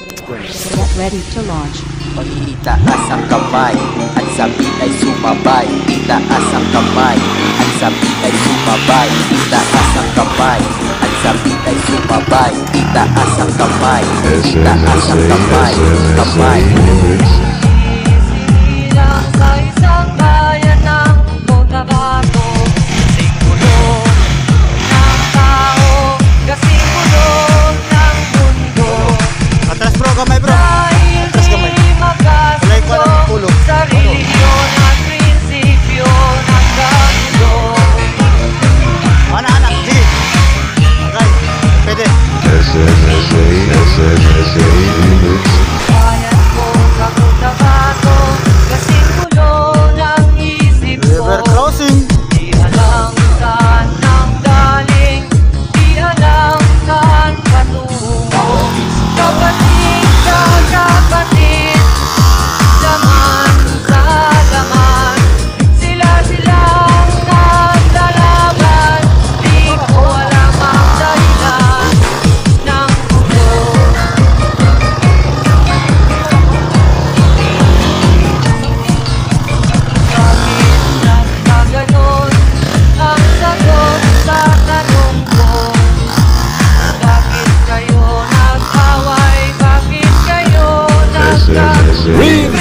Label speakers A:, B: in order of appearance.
A: Get ready to launch.
B: Itaas ang kamay at sabit ay sumabay. Itaas ang kamay at sabit ay sumabay. Itaas ang kamay at sabit ay sumabay. Itaas ang kamay. Itaas ang kamay. Kamay.
C: Lang sa isang bayan ng Cotabato, singgulo ng tao, kasinggulo ng mundo.
D: Atras bro, kamay bro.
C: Dahil
D: Atras kamay.
C: di magkasundo sa reliyon at prinsipyo ng kagulo.
D: Anak, sige. Okay, pwede.
C: Bayan ko sa Cotabato, kasinggulo ng isip
D: River
C: ko.
D: crossing.
C: Di alam saan nang galing, di alam saan patungo. Kapatid sa kapatid, laman sa laman, sila-silang naglalaban. Di ko alam ang dahilan ng gulo. Bakit nagkaganon ang sagot sa tanong ko? Bakit kayo nag-away? Bakit kayo nagkaganon?